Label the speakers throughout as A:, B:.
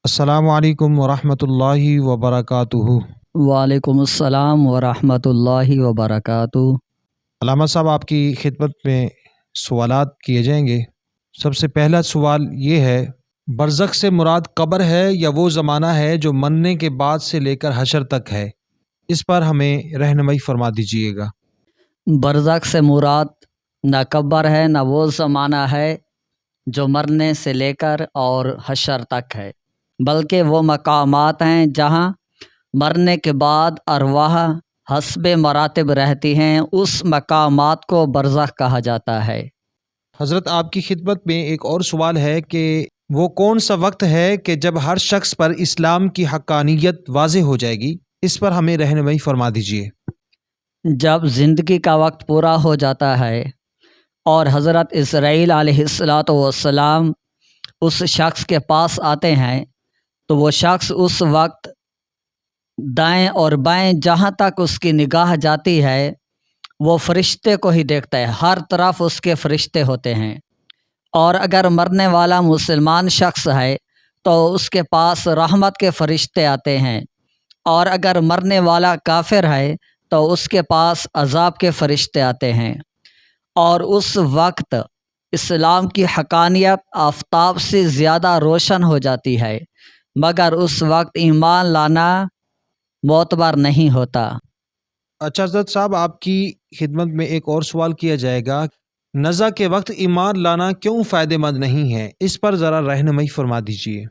A: السلام علیکم ورحمۃ اللہ وبرکاتہ۔
B: وعلیکم السلام ورحمۃ اللہ وبرکاتہ۔
A: علامہ صاحب، آپ کی خدمت میں سوالات کیے جائیں گے۔ سب سے پہلا سوال یہ ہے، برزخ سے مراد قبر ہے یا وہ زمانہ ہے جو مرنے کے بعد سے لے کر حشر تک ہے؟ اس پر ہمیں رہنمائی فرما دیجیے گا۔
B: برزخ سے مراد نہ قبر ہے نہ وہ زمانہ ہے جو مرنے سے لے کر اور حشر تک ہے، بلکہ وہ مقامات ہیں جہاں مرنے کے بعد ارواح حسب مراتب رہتی ہیں، اس مقامات کو برزخ کہا جاتا ہے۔
A: حضرت، آپ کی خدمت میں ایک اور سوال ہے کہ وہ کون سا وقت ہے کہ جب ہر شخص پر اسلام کی حقانیت واضح ہو جائے گی؟ اس پر ہمیں رہنمائی فرما دیجیے۔
B: جب زندگی کا وقت پورا ہو جاتا ہے اور حضرت اسرائیل علیہ السلام اس شخص کے پاس آتے ہیں تو وہ شخص اس وقت دائیں اور بائیں جہاں تک اس کی نگاہ جاتی ہے وہ فرشتے کو ہی دیکھتا ہے، ہر طرف اس کے فرشتے ہوتے ہیں۔ اور اگر مرنے والا مسلمان شخص ہے تو اس کے پاس رحمت کے فرشتے آتے ہیں، اور اگر مرنے والا کافر ہے تو اس کے پاس عذاب کے فرشتے آتے ہیں۔ اور اس وقت اسلام کی حقانیت آفتاب سے زیادہ روشن ہو جاتی ہے، مگر اس وقت ایمان لانا معتبر نہیں ہوتا۔
A: اچھا حضرت صاحب، آپ کی خدمت میں ایک اور سوال کیا جائے گا، نزع کے وقت ایمان لانا کیوں فائدہ مند نہیں ہے؟ اس پر ذرا رہنمائی فرما دیجیے۔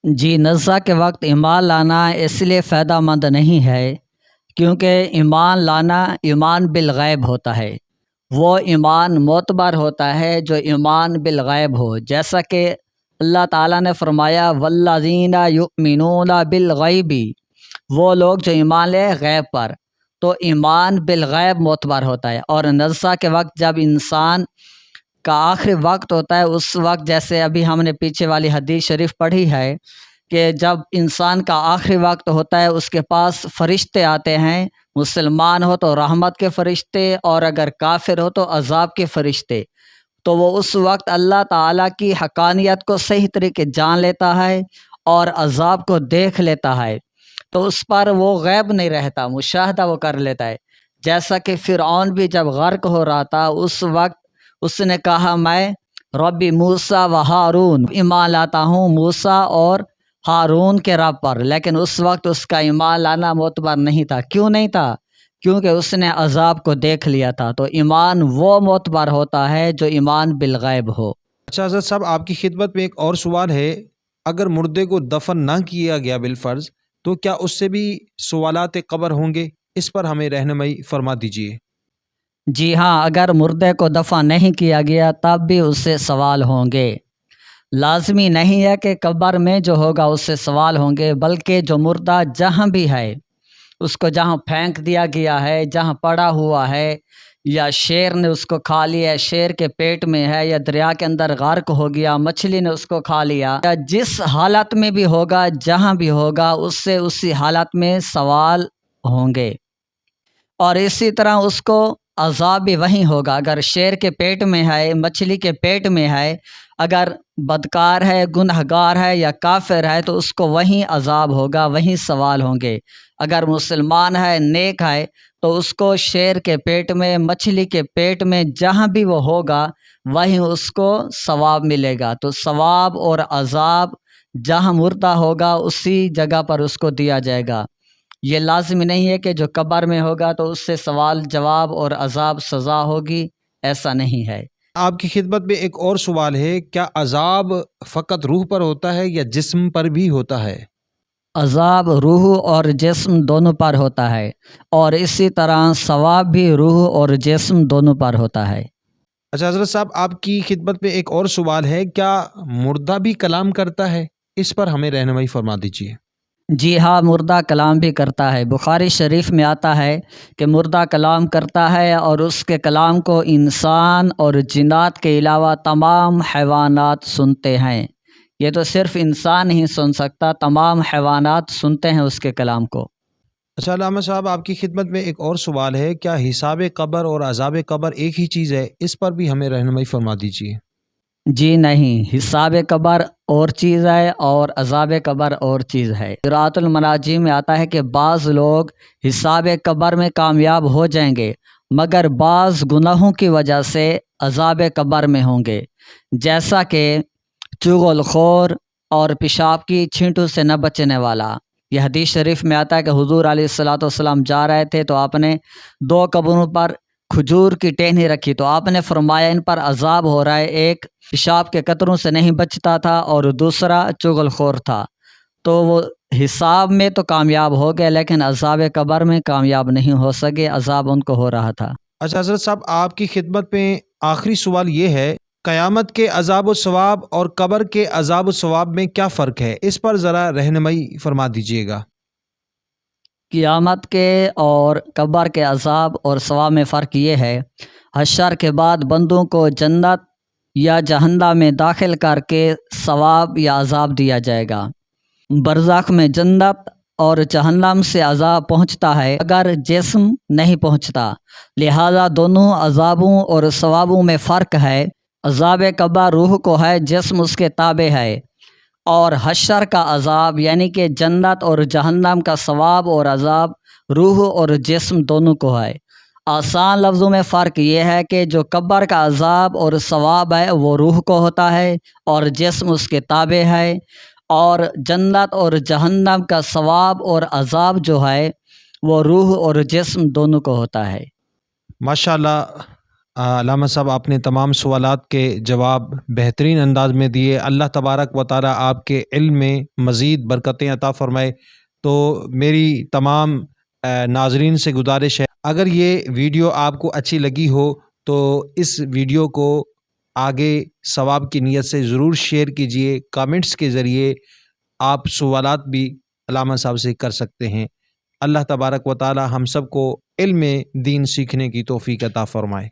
B: جی، نزع کے وقت ایمان لانا اس لیے فائدہ مند نہیں ہے کیونکہ ایمان لانا ایمان بالغیب ہوتا ہے، وہ ایمان معتبر ہوتا ہے جو ایمان بالغیب ہو، جیسا کہ اللہ تعالیٰ نے فرمایا والذین یؤمنون بالغیب، وہ لوگ جو ایمان لے غیب پر، تو ایمان بالغیب معتبر ہوتا ہے۔ اور نزع کے وقت جب انسان کا آخری وقت ہوتا ہے، اس وقت جیسے ابھی ہم نے پیچھے والی حدیث شریف پڑھی ہے کہ جب انسان کا آخری وقت ہوتا ہے اس کے پاس فرشتے آتے ہیں، مسلمان ہو تو رحمت کے فرشتے اور اگر کافر ہو تو عذاب کے فرشتے، تو وہ اس وقت اللہ تعالیٰ کی حقانیت کو صحیح طریقے جان لیتا ہے اور عذاب کو دیکھ لیتا ہے، تو اس پر وہ غیب نہیں رہتا، مشاہدہ وہ کر لیتا ہے۔ جیسا کہ فرعون بھی جب غرق ہو رہا تھا اس وقت اس نے کہا میں ربی موسیٰ و ہارون، ایمان لاتا ہوں موسیٰ اور ہارون کے رب پر، لیکن اس وقت اس کا ایمان لانا معتبر نہیں تھا۔ کیوں نہیں تھا؟ کیونکہ اس نے عذاب کو دیکھ لیا تھا۔ تو ایمان وہ معتبر ہوتا ہے جو ایمان بالغیب ہو۔
A: اچھا حضرت صاحب، آپ کی خدمت میں ایک اور سوال ہے، اگر مردے کو دفن نہ کیا گیا بالفرض تو کیا اس سے بھی سوالات قبر ہوں گے؟ اس پر ہمیں رہنمائی فرما دیجیے۔
B: جی ہاں، اگر مردے کو دفن نہیں کیا گیا تب بھی اس سے سوال ہوں گے۔ لازمی نہیں ہے کہ قبر میں جو ہوگا اس سے سوال ہوں گے، بلکہ جو مردہ جہاں بھی ہے، اس کو جہاں پھینک دیا گیا ہے، جہاں پڑا ہوا ہے، یا شیر نے اس کو کھا لیا، شیر کے پیٹ میں ہے، یا دریا کے اندر غرق ہو گیا، مچھلی نے اس کو کھا لیا، یا جس حالت میں بھی ہوگا، جہاں بھی ہوگا، اس سے اسی حالت میں سوال ہوں گے۔ اور اسی طرح اس کو عذاب بھی وہیں ہوگا، اگر شیر کے پیٹ میں ہے، مچھلی کے پیٹ میں ہے، اگر بدکار ہے، گنہگار ہے یا کافر ہے تو اس کو وہیں عذاب ہوگا، وہیں سوال ہوں گے۔ اگر مسلمان ہے، نیک ہے، تو اس کو شیر کے پیٹ میں، مچھلی کے پیٹ میں، جہاں بھی وہ ہوگا وہیں اس کو ثواب ملے گا۔ تو ثواب اور عذاب جہاں مردہ ہوگا اسی جگہ پر اس کو دیا جائے گا۔ یہ لازم نہیں ہے کہ جو قبر میں ہوگا تو اس سے سوال جواب اور عذاب سزا ہوگی، ایسا نہیں ہے۔
A: آپ کی خدمت میں ایک اور سوال ہے، کیا عذاب فقط روح پر ہوتا ہے یا جسم پر بھی ہوتا ہے؟
B: عذاب روح اور جسم دونوں پر ہوتا ہے، اور اسی طرح ثواب بھی روح اور جسم دونوں پر ہوتا ہے۔
A: اچھا حضرت صاحب، آپ کی خدمت میں ایک اور سوال ہے، کیا مردہ بھی کلام کرتا ہے؟ اس پر ہمیں رہنمائی فرما دیجیے۔
B: جی ہاں، مردہ کلام بھی کرتا ہے۔ بخاری شریف میں آتا ہے کہ مردہ کلام کرتا ہے، اور اس کے کلام کو انسان اور جنات کے علاوہ تمام حیوانات سنتے ہیں۔ یہ تو صرف انسان ہی سن سکتا، تمام حیوانات سنتے ہیں اس کے کلام کو۔
A: اچھا علامہ صاحب، آپ کی خدمت میں ایک اور سوال ہے، کیا حساب قبر اور عذاب قبر ایک ہی چیز ہے؟ اس پر بھی ہمیں رہنمائی فرما دیجیے۔
B: جی نہیں، حساب قبر اور چیز ہے اور عذاب قبر اور چیز ہے۔ قراءۃ المناجی میں آتا ہے کہ بعض لوگ حساب قبر میں کامیاب ہو جائیں گے مگر بعض گناہوں کی وجہ سے عذاب قبر میں ہوں گے، جیسا کہ چغل خور اور پیشاب کی چھینٹوں سے نہ بچنے والا۔ یہ حدیث شریف میں آتا ہے کہ حضور علیہ الصلوۃ والسلام جا رہے تھے تو آپ نے 2 قبروں پر کھجور کی ٹہنی رکھی تو آپ نے فرمایا ان پر عذاب ہو رہا ہے، ایک پیشاب کے قطروں سے نہیں بچتا تھا اور دوسرا چغل خور تھا، تو وہ حساب میں تو کامیاب ہو گئے لیکن عذاب قبر میں کامیاب نہیں ہو سکے، عذاب ان کو ہو رہا تھا۔
A: اچھا حضرت صاحب، آپ کی خدمت میں آخری سوال یہ ہے، قیامت کے عذاب و ثواب اور قبر کے عذاب و ثواب میں کیا فرق ہے؟ اس پر ذرا رہنمائی فرما دیجیے گا۔
B: قیامت کے اور قبر کے عذاب اور ثواب میں فرق یہ ہے، حشر کے بعد بندوں کو جنت یا جہنم میں داخل کر کے ثواب یا عذاب دیا جائے گا۔ برزخ میں جنت اور جہنم سے عذاب پہنچتا ہے اگر جسم نہیں پہنچتا، لہذا دونوں عذابوں اور ثوابوں میں فرق ہے۔ عذاب قبر روح کو ہے، جسم اس کے تابع ہے، اور حشر کا عذاب یعنی کہ جنت اور جہنم کا ثواب اور عذاب روح اور جسم دونوں کو ہے۔ آسان لفظوں میں فرق یہ ہے کہ جو قبر کا عذاب اور ثواب ہے وہ روح کو ہوتا ہے اور جسم اس کے تابع ہے، اور جنت اور جہنم کا ثواب اور عذاب جو ہے وہ روح اور جسم دونوں کو ہوتا ہے۔
A: ماشاءاللہ علامہ صاحب، آپ نے تمام سوالات کے جواب بہترین انداز میں دیے۔ اللہ تبارک و تعالیٰ آپ کے علم میں مزید برکتیں عطا فرمائے۔ تو میری تمام ناظرین سے گزارش ہے، اگر یہ ویڈیو آپ کو اچھی لگی ہو تو اس ویڈیو کو آگے ثواب کی نیت سے ضرور شیئر کیجیے۔ کامنٹس کے ذریعے آپ سوالات بھی علامہ صاحب سے کر سکتے ہیں۔ اللہ تبارک و تعالی ہم سب کو علم دین سیکھنے کی توفیق عطا فرمائے۔